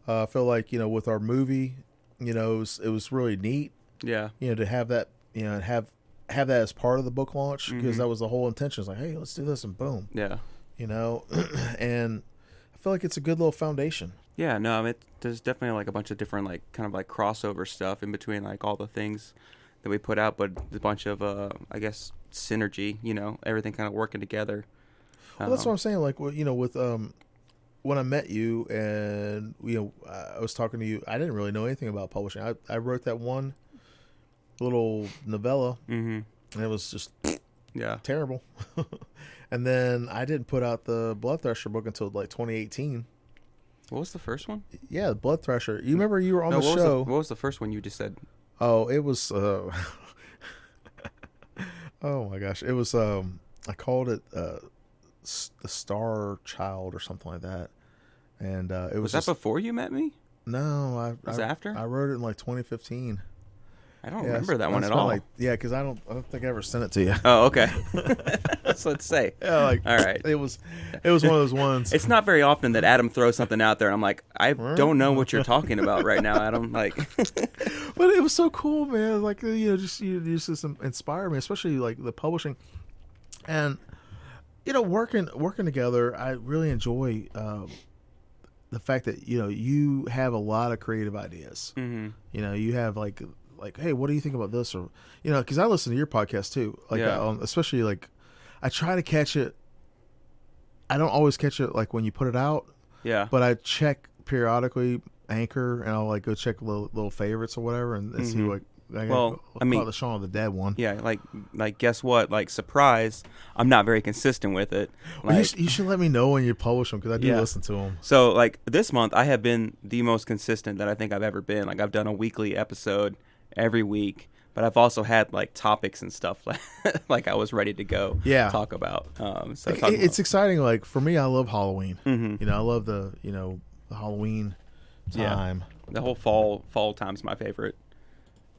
I feel like, with our movie, it was really neat. Yeah. To have that, have that as part of the book launch, because that was the whole intention. It's like, hey, let's do this, and boom. Yeah. And I feel like it's a good little foundation. Yeah, no, I mean, there's definitely like a bunch of different like kind of like crossover stuff in between like all the things that we put out, but a bunch of I guess synergy, everything kind of working together. Well, that's what I'm saying. Like, with when I met you and I was talking to you, I didn't really know anything about publishing. I wrote that one little novella, and it was just terrible. And then I didn't put out the Blood Thresher book until like 2018. What was the first one? Yeah, the Blood Thresher. You remember you were on the what show? Was what was the first one you just said? Oh, it was. Oh my gosh, it was. I called it the Star Child or something like that, and it was. Was that before you met me? No, Was it after? I wrote it in like 2015. I don't remember that one at been all. Like, yeah, because I don't think I ever sent it to you. Oh, okay. So let's say. Yeah, like, all right. It was one of those ones. It's not very often that Adam throws something out there, and I'm like, I don't know what you're talking about right now, Adam. Like, but it was so cool, man. Like, just inspired me, especially like the publishing, and working together. I really enjoy the fact that you have a lot of creative ideas. mm-hmm. You have like, hey, what do you think about this? Or because I listen to your podcast too. Like, especially like, I try to catch it. I don't always catch it like when you put it out. Yeah. But I check periodically Anchor, and I'll like go check little favorites or whatever, and see what. I mean, the Shaun of the Dead one. Yeah, like guess what? Like, surprise, I'm not very consistent with it. Well, you should let me know when you publish them, because I do listen to them. So like this month, I have been the most consistent that I think I've ever been. Like, I've done a weekly episode every week, but I've also had like topics and stuff like I was ready to go talk about. So it's exciting. Like for me, I love Halloween. Mm-hmm. I love the the Halloween time. Yeah. The whole fall time's my favorite.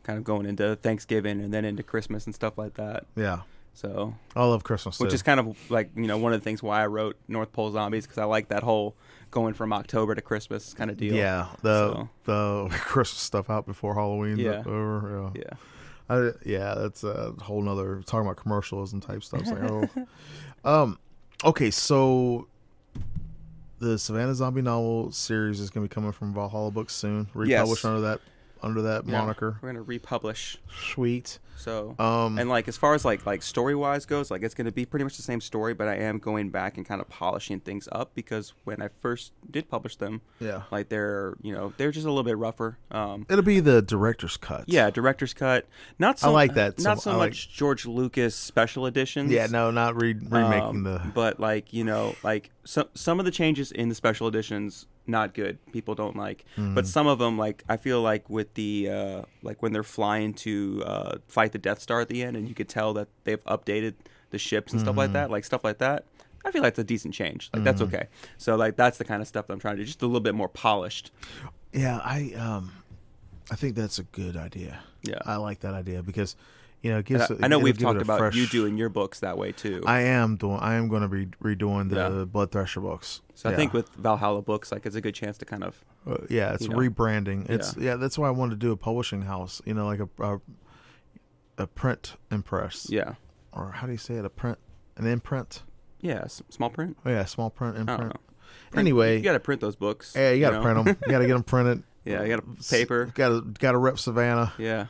Kind of going into Thanksgiving and then into Christmas and stuff like that. Yeah. So I love Christmas too. Which is kind of like, one of the things why I wrote North Pole Zombies, because I like that whole going from October to Christmas kind of deal. Yeah. The Christmas stuff out before Halloween. Over. Yeah. That's a whole nother, talking about commercialism type stuff. It's like, okay. So the Savannah Zombie Novel Series is going to be coming from Valhalla Books soon. Republished under that moniker. We're gonna republish. Sweet. So and like as far as like story wise goes, like it's gonna be pretty much the same story, but I am going back and kind of polishing things up, because when I first did publish them, like they're just a little bit rougher. It'll be the director's cut. Yeah, director's cut. Not so. I like that. Not so much George Lucas special editions. Yeah, no, not remaking the. But like like some of the changes in the special editions, not good. People don't like. But some of them, like I feel like with the like when they're flying to fight the Death Star at the end, and you could tell that they've updated the ships and stuff like that. Like stuff like that, I feel like it's a decent change. Like that's okay. So like that's the kind of stuff that I'm trying to do, just a little bit more polished. Yeah, I think that's a good idea. Yeah, I like that idea, because it gives. I know we've talked about you doing your books that way too. I am going to be redoing the Blood Thresher books. So I think with Valhalla Books, like it's a good chance to kind of. It's rebranding. It's that's why I wanted to do a publishing house. Like a print impress. Yeah. Or how do you say it? An imprint. Yeah, small print. Oh yeah, small print imprint. I don't know. Anyway, you got to print those books. Yeah, you got to print them. You got to get them printed. Yeah, you got paper. Got to rep Savannah. Yeah.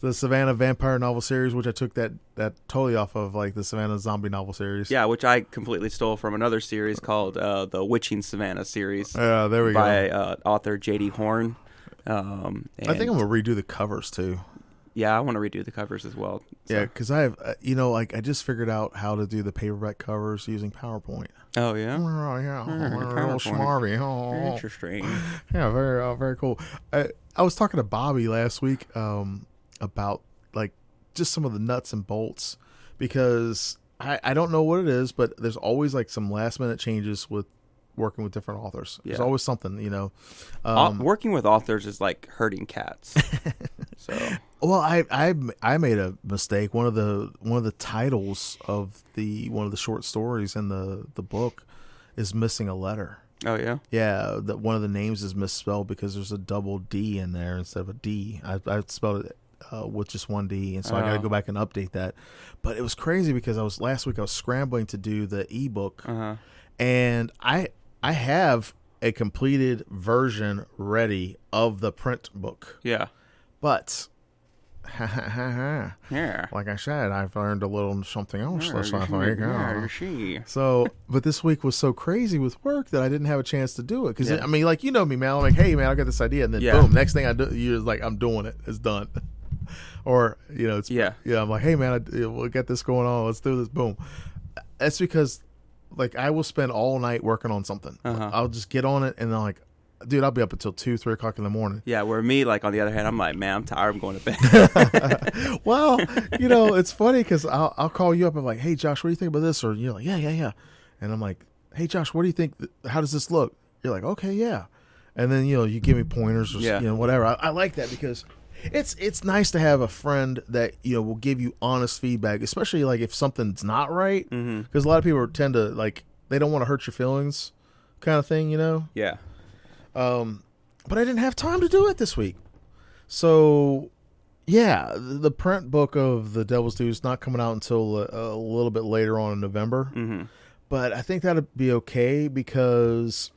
The Savannah Vampire Novel Series, which I took that totally off of like the Savannah Zombie Novel Series. Yeah, which I completely stole from another series called the Witching Savannah series. Yeah, there we go. By author J.D. Horn. I think I'm gonna redo the covers too. Yeah, I want to redo the covers as well. So. Yeah, because I have, like I just figured out how to do the paperback covers using PowerPoint. Oh yeah. Oh yeah. Real smarty. Oh. Interesting. Yeah, very cool. I was talking to Bobby last week about like just some of the nuts and bolts, because I don't know what it is, but there's always like some last minute changes with working with different authors. There's always something, working with authors is like herding cats. So well, I made a mistake. One of the titles of one of the short stories in the book is missing a letter. Oh yeah. Yeah, that one of the names is misspelled because there's a double D in there instead of a D. I spelled it with just one D, and so I got to go back and update that. But it was crazy because last week I was scrambling to do the ebook, and I have a completed version ready of the print book. Yeah, but like I said, I've learned a little something else this week. So, but this week was so crazy with work that I didn't have a chance to do it. Because I mean, like me, man. I'm like, hey, man, I got this idea, and then boom, next thing I do, you're like, I'm doing it. It's done. Or it's Yeah. I'm like, hey man, we'll get this going on. Let's do this. Boom. That's because like I will spend all night working on something. I'll just get on it and I'm like, dude, I'll be up until 2-3 o'clock in the morning. Yeah, where me, like, on the other hand, I'm like, man, I'm tired. I'm going to bed. Well, it's funny because I'll call you up and like, hey, Josh, what do you think about this? Or you're like, yeah. And I'm like, hey, Josh, what do you think? How does this look? You're like, okay, yeah. And then, you give me pointers or whatever. I like that because it's nice to have a friend that, will give you honest feedback, especially like if something's not right. Because a lot of people tend to like, they don't want to hurt your feelings kind of thing, Yeah. But I didn't have time to do it this week. So, yeah, the print book of The Devil's Due is not coming out until a little bit later on in November. But I think that'd be okay because,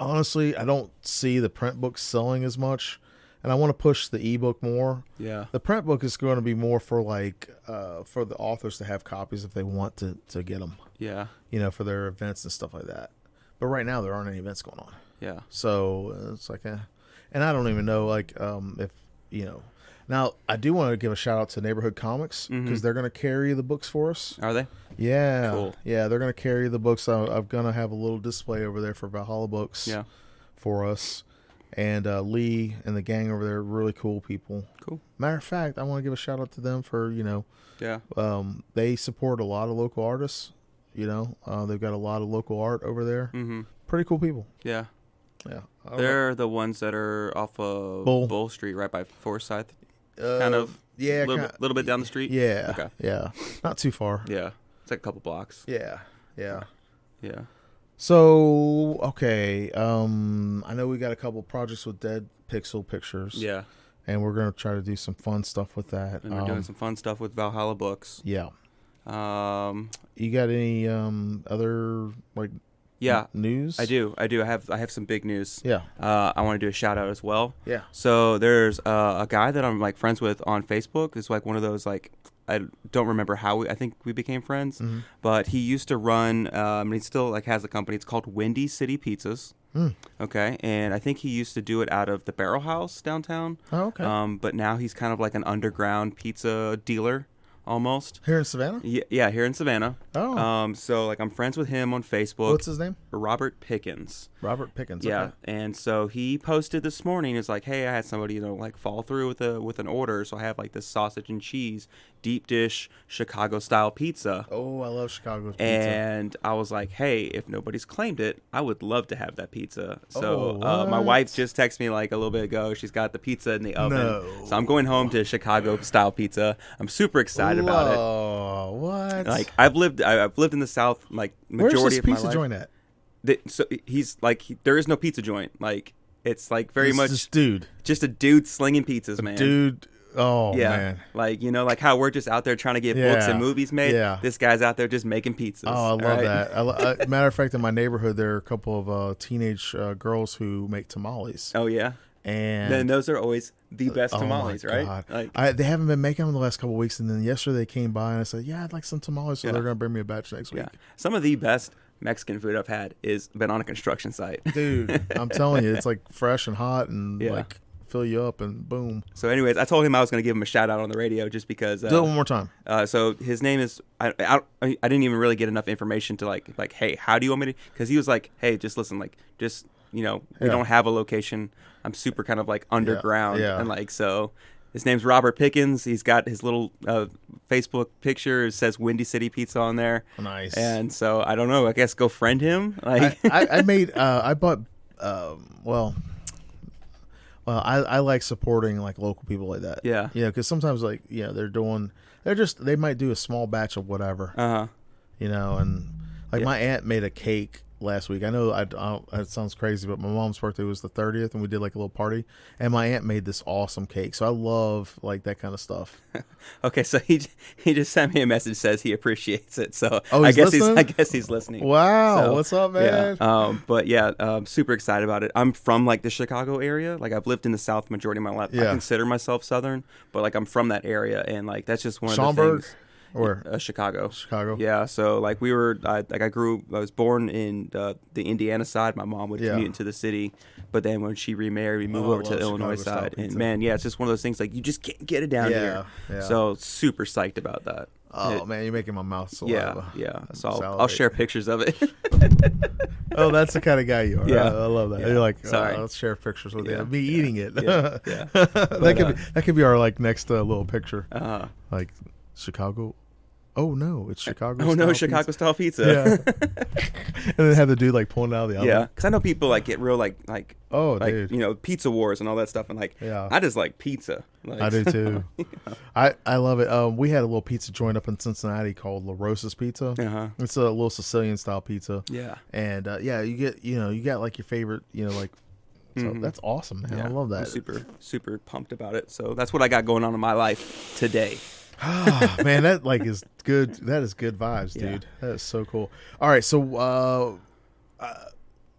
honestly, I don't see the print book selling as much. And I want to push the ebook more. Yeah. The print book is going to be more for like for the authors to have copies if they want to get them. Yeah. For their events and stuff like that. But right now there aren't any events going on. Yeah. So it's like, and I don't even know like if Now I do want to give a shout out to Neighborhood Comics because they're going to carry the books for us. Are they? Yeah. Cool. Yeah, they're going to carry the books. I'm going to have a little display over there for Valhalla books. Yeah. For us, and Lee and the gang over there are really cool people. Cool. Matter of fact, I want to give a shout out to them for Yeah. They support a lot of local artists. They've got a lot of local art over there. Pretty cool people. Yeah. Yeah. They're the ones that are off of Bull Street, right by Forsyth. Kind of. Yeah. Little bit down the street. Yeah. Okay. Yeah. Not too far. Yeah. It's like a couple blocks. Yeah. Yeah. Yeah. So, okay. I know we got a couple projects with Dead Pixel Pictures. Yeah. And we're going to try to do some fun stuff with that. And we're doing some fun stuff with Valhalla books. Yeah. You got any other like news? I do. I have some big news. Yeah. I want to do a shout out as well. Yeah. So there's a guy that I'm like friends with on Facebook. It's like one of those like I don't remember how I think we became friends, but he used to run and he still like has a company. It's called Windy City Pizzas. Okay, and I think he used to do it out of the Barrel House downtown. Oh, okay. But now he's kind of like an underground pizza dealer. Almost. Here in Savannah? Yeah, here in Savannah. Oh. So like I'm friends with him on Facebook. What's his name? Robert Pickens. Robert Pickens. Yeah. Okay. And so he posted this morning. It's like, hey, I had somebody like fall through with an order, so I have like this sausage and cheese deep dish Chicago style pizza. Oh, I love Chicago pizza. And I was like, hey, if nobody's claimed it, I would love to have that pizza. So my what? wife just texted me like a little bit ago. She's got the pizza in the oven. No. So I'm going home to Chicago style pizza. I'm super excited about it. Oh, what? Like I've lived in the South like majority Where's this of my pizza life. joint at? So he's like there is no pizza joint. Like it's like very much this dude. just a dude slinging pizzas, man. Dude. Oh, yeah, man. like like how we're just out there trying to get books and movies made. Yeah. This guy's out there just making pizzas. Oh, I love that. Matter of fact, in my neighborhood, there are a couple of teenage girls who make tamales. Oh yeah. And then those are always the best tamales, my right? God. Like, they haven't been making them the last couple of weeks, and then yesterday they came by and I said, "Yeah, I'd like some tamales." So they're gonna bring me a batch next week. Some of the best Mexican food I've had is been on a construction site. Dude, I'm telling you, it's like fresh and hot and like fill you up and boom. So, anyways, I told him I was going to give him a shout out on the radio just because. Do it one more time. So his name is. I didn't even really get enough information to like, hey, how do you want me to? Because he was like, hey, just listen, like, just we don't have a location. I'm super kind of like underground and like so. His name's Robert Pickens. He's got his little Facebook picture. It says Windy City Pizza on there. Nice. And so I don't know. I guess go friend him. Like I bought. Well, I like supporting like local people like that. Yeah. Because sometimes like they might do a small batch of whatever. And like my aunt made a cake last week. I know it sounds crazy, but my mom's birthday was the 30th, and we did like a little party, and my aunt made this awesome cake. So I love like that kind of stuff. Okay, so he just sent me a message, says he appreciates it. So I guess he's listening. Wow, so, what's up, man? Yeah. But yeah, super excited about it. I'm from like the Chicago area. Like I've lived in the South majority of my life. Yeah. I consider myself Southern, but like I'm from that area, and like that's just one of the Schaumburg? things. Or Chicago. Chicago? Yeah, so like I was born in the Indiana side. My mom would commute into the city, but then when she remarried, we moved over to the Illinois side. And man, yeah, it's just one of those things like you just can't get it down here. Yeah. So super psyched about that. Oh man, you're making my mouth saliva. Yeah. So I'll share pictures of it. Oh, that's the kind of guy you are. Yeah. I love that. Yeah. You're like, Sorry. let's share pictures with you. Me eating it. Yeah. That could be our like next little picture. Uh-huh. Like Chicago. Oh no, it's Chicago. Oh no, style Chicago pizza. style pizza. Yeah. And then have the dude like pulling it out of the oven. Yeah, because I know people like get real like dude. you know, pizza wars and all that stuff, and like I just like pizza. Like, I do too. I love it. We had a little pizza joint up in Cincinnati called La Rosa's Pizza. Uh-huh. It's a little Sicilian style pizza. Yeah. And you got like your favorite, like. So that's awesome, man. I love that. I'm super pumped about it. So that's what I got going on in my life today. Man, that like is good. That is good vibes, dude. That is so cool. All right, so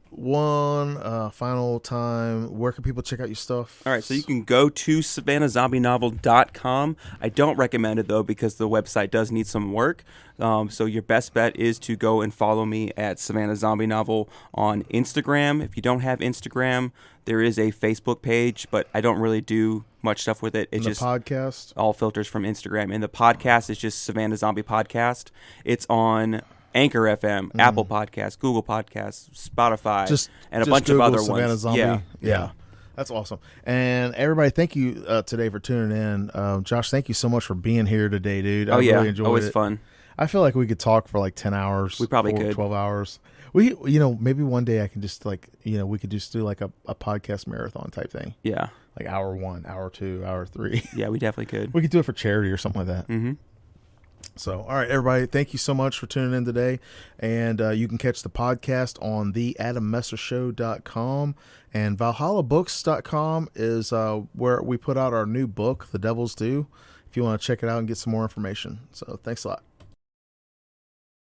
one final time, where can people check out your stuff? All right, so you can go to SavannahZombieNovel.com. I don't recommend it though because the website does need some work. So your best bet is to go and follow me at Savannah Zombie Novel on Instagram. If you don't have Instagram, there is a Facebook page, but I don't really do much stuff with it. It's just podcast, all filters from Instagram, and the podcast is just Savannah Zombie Podcast. It's on Anchor FM, Apple Podcasts, Google Podcasts, Spotify, and a bunch Google of other Savannah ones. Zombie. Yeah. That's awesome. And everybody, thank you today for tuning in. Josh, thank you so much for being here today, dude. I really enjoyed always it. Fun. I feel like we could talk for like 10 hours. We probably could. 12 hours. Maybe one day I can just we could just do like a podcast marathon type thing. Yeah. Like hour 1, hour 2, hour 3. Yeah, we definitely could. We could do it for charity or something like that. Mm-hmm. So, all right, everybody, thank you so much for tuning in today. And you can catch the podcast on theadammessershow.com. And valhallabooks.com is where we put out our new book, The Devils Do, if you want to check it out and get some more information. So, thanks a lot.